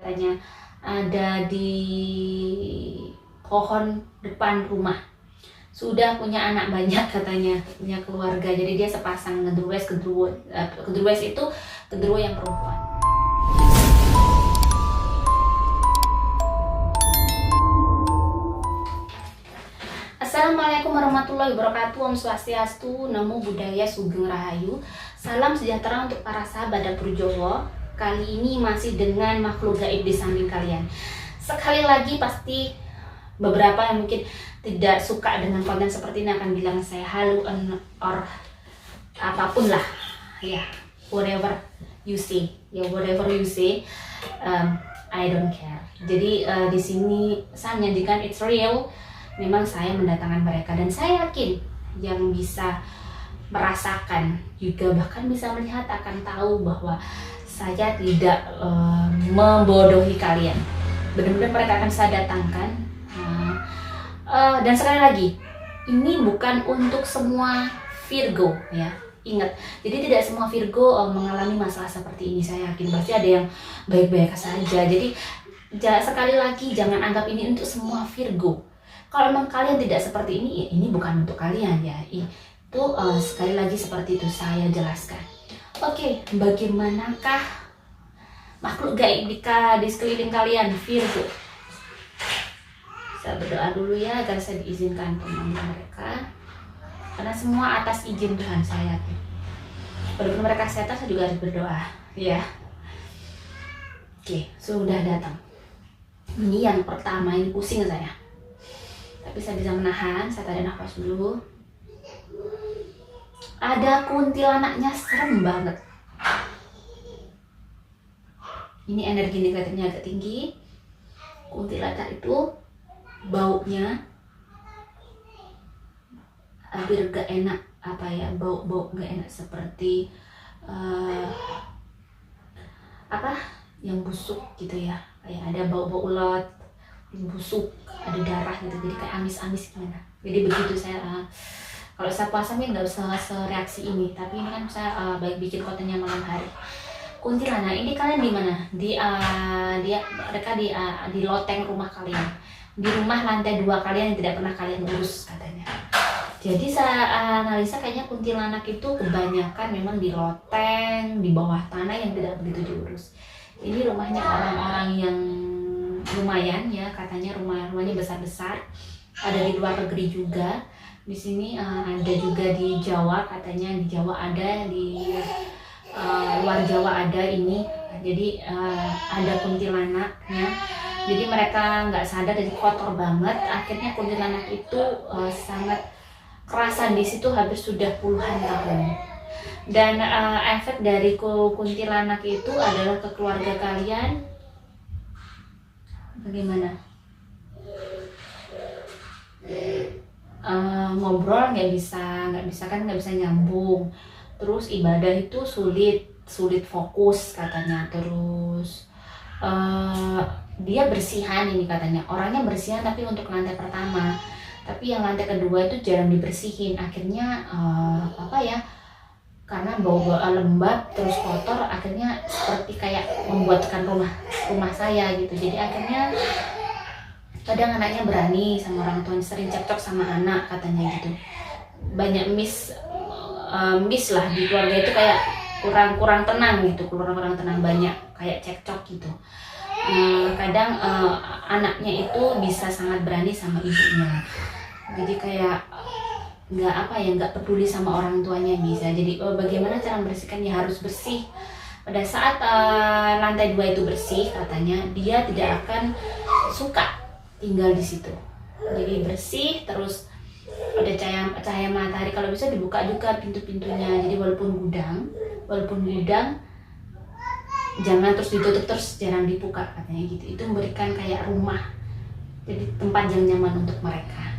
katanya ada di pohon depan rumah. Sudah punya anak banyak katanya, punya keluarga. Jadi dia sepasang genderuwo itu genderuwo yang perempuan. Assalamualaikum warahmatullahi wabarakatuh. Om Swastiastu, Namo Buddhaya, Sugeng Rahayu. Salam sejahtera untuk para sahabat dapur Jowo. Kali ini masih dengan makhluk gaib di samping kalian. Sekali lagi pasti beberapa yang mungkin tidak suka dengan konten seperti ini akan bilang saya halu or apapun lah, ya, whatever you say, I don't care. Jadi di sini saya menyanyikan it's real. Memang saya mendatangkan mereka dan saya yakin yang bisa merasakan juga bahkan bisa melihat akan tahu bahwa saya tidak membodohi kalian. Benar-benar mereka akan saya datangkan. Dan sekali lagi, ini bukan untuk semua Virgo ya. Ingat, jadi tidak semua Virgo mengalami masalah seperti ini. Saya yakin pasti ada yang baik-baik saja. Jadi sekali lagi jangan anggap ini untuk semua Virgo. Kalau memang kalian tidak seperti ini, ya ini bukan untuk kalian ya. Itu sekali lagi seperti itu saya jelaskan. Oke, bagaimanakah makhluk gaib di sekeliling kalian Virgo? Saya berdoa dulu ya agar saya diizinkan untuk menemui mereka. Karena semua atas izin Tuhan saya yakin. Walaupun mereka setan, saya juga harus berdoa ya. Oke, sudah datang. Ini yang pertama, ini pusing saya. Tapi saya bisa menahan, saya tarik nafas dulu. Ada kuntilanaknya, serem banget. Ini energi negatifnya agak tinggi. Kuntilanak itu baunya hampir gak enak, bau gak enak seperti yang busuk gitu ya, kayak ada bau ulat busuk, ada darah gitu, jadi kayak amis-amis gimana. Jadi begitu saya kalau saya puasa nggak usah sereaksi ini, tapi ini kan saya baik bikin kontennya malam hari. Kuntilanak ini kalian di mana? Mereka di loteng rumah kalian, di rumah lantai 2 kalian yang tidak pernah kalian urus katanya. Jadi saya analisa kayaknya kuntilanak itu kebanyakan memang di loteng, di bawah tanah yang tidak begitu diurus. Ini rumahnya orang-orang yang lumayan ya, katanya rumahnya besar-besar. Ada di luar negeri juga. Di sini ada juga di Jawa, katanya di Jawa ada, di luar Jawa ada ini. Jadi ada kuntilanaknya. Jadi mereka nggak sadar dan kotor banget. Akhirnya kuntilanak itu sangat kerasan di situ hampir sudah puluhan tahun. Dan efek dari kuntilanak itu adalah ke keluarga kalian. Bagaimana? Ngobrol nggak bisa nyambung. Terus ibadah itu sulit fokus katanya. Terus dia bersihan ini katanya, orangnya bersihan tapi untuk lantai pertama, tapi yang lantai kedua itu jarang dibersihin. Akhirnya karena bau lembab terus kotor, akhirnya seperti kayak membuatkan rumah saya gitu. Jadi akhirnya kadang anaknya berani sama orang tuanya, sering cekcok sama anak katanya gitu. Banyak miss lah di keluarga itu, kayak kurang tenang gitu, kurang tenang, banyak kayak cekcok gitu. Kadang anaknya itu bisa sangat berani sama ibunya, jadi kayak nggak peduli sama orang tuanya bisa. Jadi bagaimana cara membersihkan, ya harus bersih. Pada saat lantai 2 itu bersih, katanya dia tidak akan suka tinggal di situ. Jadi bersih, terus ada cahaya matahari, kalau bisa dibuka juga pintu-pintunya. Jadi walaupun gudang jangan terus ditutup terus, jarang dibuka katanya gitu. Itu memberikan kayak rumah, jadi tempat yang nyaman untuk mereka.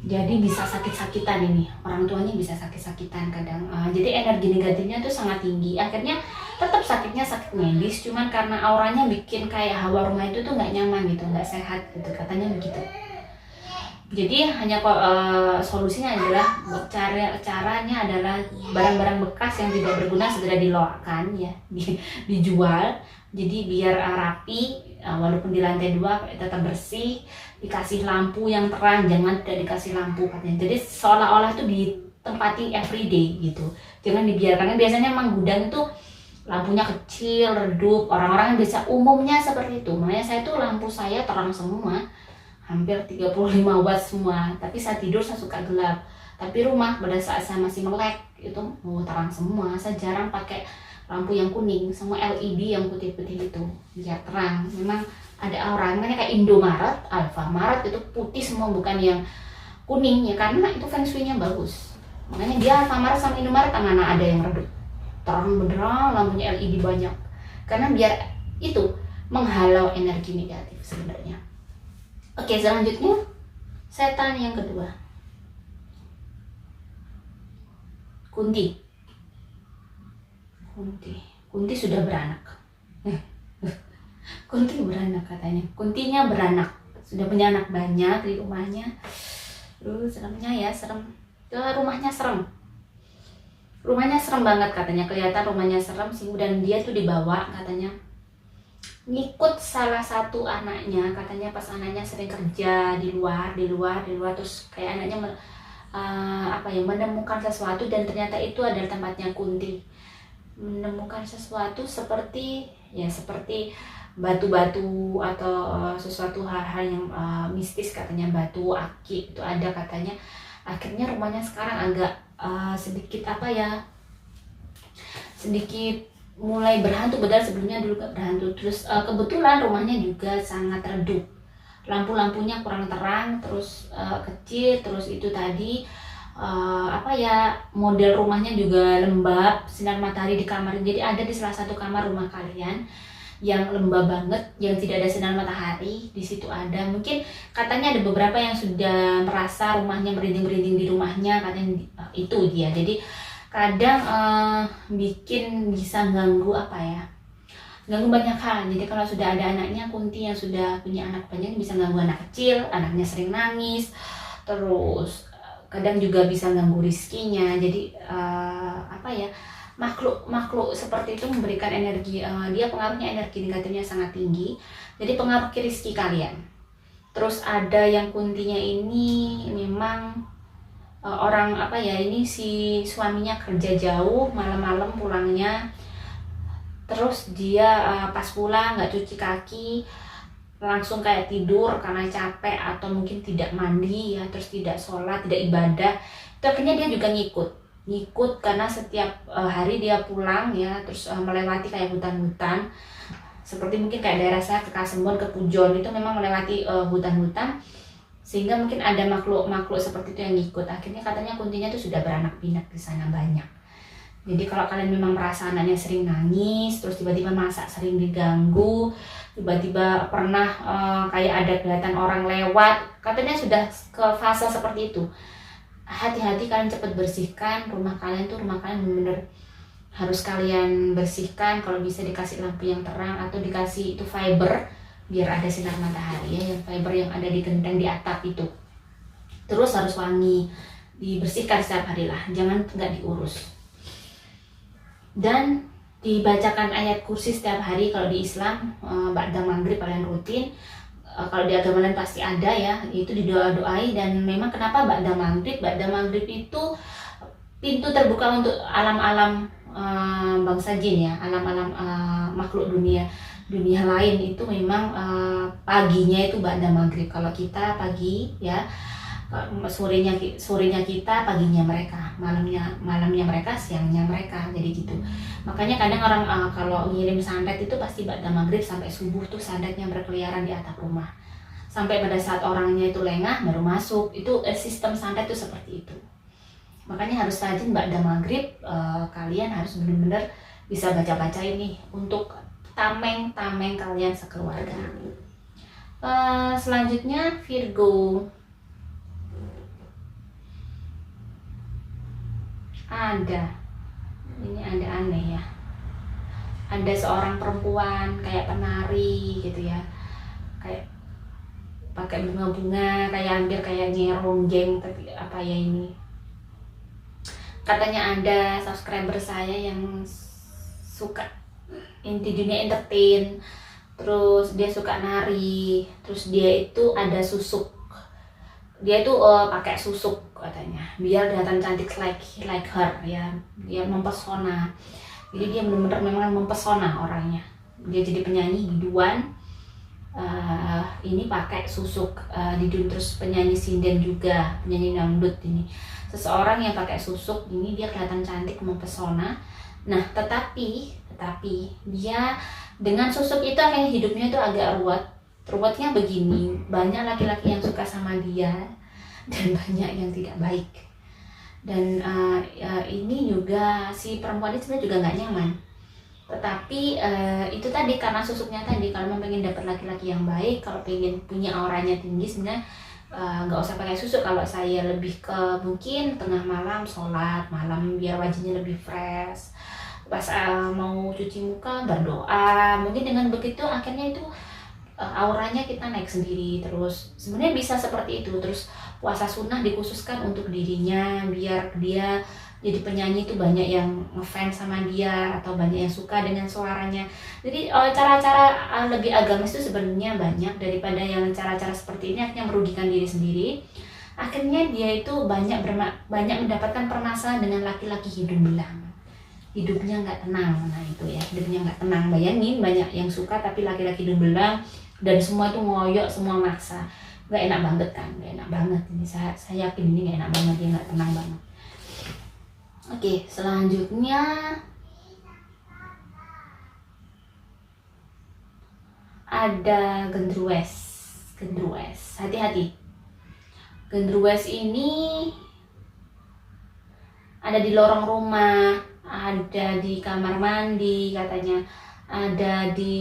Jadi bisa sakit-sakitan ini, orang tuanya bisa sakit-sakitan kadang. Jadi energi negatifnya tuh sangat tinggi. Akhirnya tetap sakitnya sakit medis, cuman karena auranya bikin kayak hawa rumah itu tuh nggak nyaman gitu, nggak sehat gitu, katanya begitu. Jadi hanya solusinya adalah caranya adalah barang-barang bekas yang tidak berguna segera diloakan ya, dijual Jadi biar rapi, walaupun di lantai 2 tetap bersih, dikasih lampu yang terang, jangan tidak dikasih lampu katanya. Jadi seolah-olah itu ditempati everyday gitu, jangan dibiarkan. Karena biasanya emang gudang itu lampunya kecil, redup, orang-orang biasa umumnya seperti itu. Makanya saya tuh lampu saya terang semua, hampir 35 watt semua, tapi saya tidur saya suka gelap. Tapi rumah pada saat saya masih melek itu terang semua. Saya jarang pakai lampu yang kuning, semua LED yang putih-putih itu biar terang. Memang ada aura, makanya kayak Indomaret, Alfamaret itu putih semua, bukan yang kuning ya, karena itu feng shui-nya bagus. Makanya dia Alfamaret sama Indomaret mana ada yang redup, terang beneran, lampunya LED banyak, karena biar itu menghalau energi negatif sebenarnya. Oke, selanjutnya setan yang kedua, Kunti. Kunti sudah beranak. Kunti beranak katanya. Kuntinya beranak, sudah punya anak banyak di rumahnya. Seremnya ya, serem. Rumahnya serem. Rumahnya serem banget katanya, kelihatan rumahnya serem sih. Dan dia tuh dibawa katanya ngikut salah satu anaknya, katanya pas anaknya sering kerja di luar terus kayak anaknya menemukan sesuatu, dan ternyata itu adalah tempatnya Kunti. Menemukan sesuatu seperti batu-batu atau sesuatu hal-hal yang mistis, katanya batu aki itu ada katanya. Akhirnya rumahnya sekarang agak sedikit mulai berhantu, padahal sebelumnya dulu gak berhantu. Terus kebetulan rumahnya juga sangat redup, lampu-lampunya kurang terang, terus kecil, terus itu tadi model rumahnya juga lembab, sinar matahari di kamar. Jadi ada di salah satu kamar rumah kalian yang lembab banget, yang tidak ada sinar matahari. Di situ ada, mungkin katanya ada beberapa yang sudah merasa rumahnya merinding-merinding di rumahnya, katanya itu dia. Jadi kadang bisa ganggu ganggu banyak hal. Jadi kalau sudah ada anaknya, Kunti yang sudah punya anak banyak bisa ganggu anak kecil, anaknya sering nangis, terus kadang juga bisa ganggu rizkinya. Jadi makhluk seperti itu memberikan energi, dia pengaruhnya energi negatifnya sangat tinggi, jadi pengaruh ke rizki kalian. Terus ada yang Kuntinya ini memang ini si suaminya kerja jauh, malam-malam pulangnya, terus dia pas pulang nggak cuci kaki, langsung kayak tidur karena capek atau mungkin tidak mandi ya, terus tidak sholat, tidak ibadah. Itu akhirnya dia juga ngikut karena setiap hari dia pulang ya, terus melewati kayak hutan-hutan, seperti mungkin kayak daerah saya ke Kasembon, ke Pujon, itu memang melewati hutan-hutan, sehingga mungkin ada makhluk seperti itu yang ngikut. Akhirnya katanya Kuntinya tuh sudah beranak pinak di sana banyak. Jadi kalau kalian memang merasa anaknya sering nangis, terus tiba-tiba masak sering diganggu, tiba-tiba pernah kayak ada kelihatan orang lewat, katanya sudah ke fase seperti itu, hati-hati, kalian cepat bersihkan rumah kalian. Benar-benar harus kalian bersihkan. Kalau bisa dikasih lampu yang terang atau dikasih itu fiber biar ada sinar matahari ya, yang fiber yang ada di genteng di atap itu. Terus harus wangi, dibersihkan setiap hari lah, jangan nggak diurus. Dan dibacakan ayat kursi setiap hari kalau di Islam, ba'da maghrib kalian rutin. Kalau di agama lain pasti ada ya, itu didoa-doai. Dan memang kenapa ba'da maghrib? Ba'da maghrib itu pintu terbuka untuk alam-alam bangsa jin ya, alam-alam makhluk dunia lain. Itu memang paginya itu ba'da maghrib. Kalau kita pagi ya, sorenya kita, paginya mereka, malamnya mereka, siangnya mereka, jadi gitu. Makanya kadang orang kalau ngirim santet itu pasti ba'da maghrib sampai subuh tuh santetnya berkeliaran di atap rumah, sampai pada saat orangnya itu lengah baru masuk. Itu sistem santet itu seperti itu. Makanya harus rajin ba'da maghrib, kalian harus benar-benar bisa baca-baca ini untuk tameng kalian sekeluarga. Selanjutnya Virgo. Ini ada aneh ya, ada seorang perempuan kayak penari gitu ya, kayak pakai bunga-bunga, kayak hampir kayak nyeronggeng, tapi apa ya ini. Katanya ada subscriber saya yang suka di dunia entertain, terus dia suka nari, terus dia itu ada susuk, dia itu pakai susuk katanya biar kelihatan cantik like her ya, dia mempesona. Jadi dia benar-benar memang mempesona orangnya. Dia jadi penyanyi biduan, ini pakai susuk di dunia. Terus penyanyi sinden juga, penyanyi dangdut ini. Seseorang yang pakai susuk ini dia kelihatan cantik, mempesona. Nah, tetapi dia dengan susuk itu akhirnya hidupnya itu agak ruwet. Ruwetnya begini, banyak laki-laki yang suka sama dia dan banyak yang tidak baik. Dan ini juga si perempuan ini sebenarnya juga nggak nyaman. Tetapi itu tadi karena susuknya tadi, kalau memang pengen dapat laki-laki yang baik, kalau pengen punya auranya tinggi, sebenarnya nggak usah pakai susuk. Kalau saya lebih ke mungkin tengah malam sholat malam biar wajahnya lebih fresh, pas mau cuci muka berdoa, mungkin dengan begitu akhirnya itu auranya kita naik sendiri. Terus sebenarnya bisa seperti itu. Terus puasa sunnah dikhususkan untuk dirinya biar dia jadi penyanyi itu banyak yang ngefans sama dia atau banyak yang suka dengan suaranya. Jadi cara-cara lebih agamis itu sebenarnya banyak daripada yang cara-cara seperti ini akhirnya merugikan diri sendiri. Akhirnya dia itu banyak mendapatkan permasalahan dengan laki-laki hidung belang. Hidupnya nggak tenang, nah itu ya, hidupnya nggak tenang. Bayangin banyak yang suka tapi laki-laki hidung belang dan semua itu ngoyok, semua maksa. Nggak enak banget kan, nggak enak banget ini. Saya yakin ini nggak enak banget, dia nggak tenang banget. Oke, selanjutnya ada gendrues. Hati-hati. Gendrues ini ada di lorong rumah, ada di kamar mandi katanya, ada di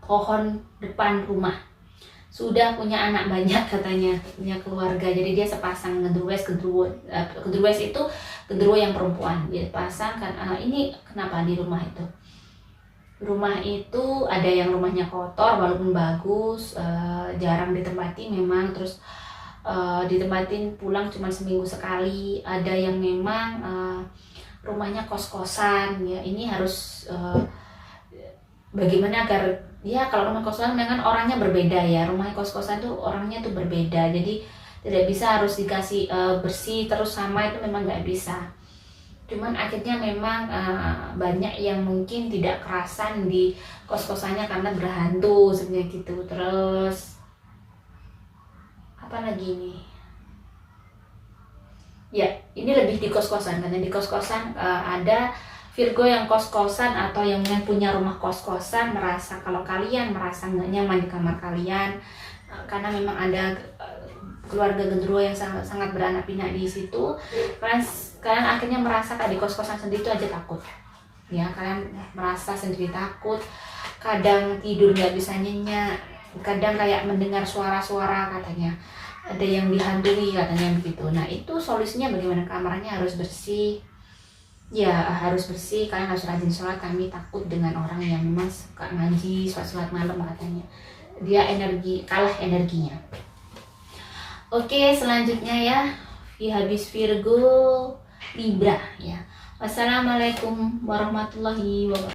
pohon depan rumah. Sudah punya anak banyak katanya, punya keluarga. Jadi dia sepasang gendrues itu gendruwo yang perempuan. Dia pasang kan ini kenapa di rumah itu? Rumah itu ada yang rumahnya kotor walaupun bagus, jarang ditempati memang, terus ditempatin pulang cuma seminggu sekali. Ada yang memang rumahnya kos-kosan ya. Ini harus bagaimana agar ya, kalau rumah kos-kosan memang orangnya berbeda ya, rumah kos-kosan tuh orangnya tuh berbeda, jadi tidak bisa harus dikasih bersih terus sama, itu memang nggak bisa. Cuman akhirnya memang banyak yang mungkin tidak kerasan di kos-kosannya karena berhantu sebenarnya gitu. Terus apa lagi nih ya, ini lebih di kos-kosan, karena di kos-kosan ada Virgo yang kos-kosan atau yang punya rumah kos-kosan merasa kalau kalian merasa nggak nyaman di kamar kalian karena memang ada keluarga gendruwo yang sangat beranak pinak di situ, kalian akhirnya merasa kayak di kos-kosan sendiri itu aja takut ya. Kalian merasa sendiri takut, kadang tidur nggak bisa nyenyak, kadang kayak mendengar suara-suara katanya ada yang dihantui katanya begitu. Nah itu solusinya bagaimana? Kamarnya harus bersih ya, harus bersih. Kalian harus rajin sholat. Kami takut dengan orang yang memang suka ngaji, sholat malam katanya, dia kalah energinya. Oke, selanjutnya ya, habis Virgo, Libra ya. Wassalamualaikum warahmatullahi wabarakatuh.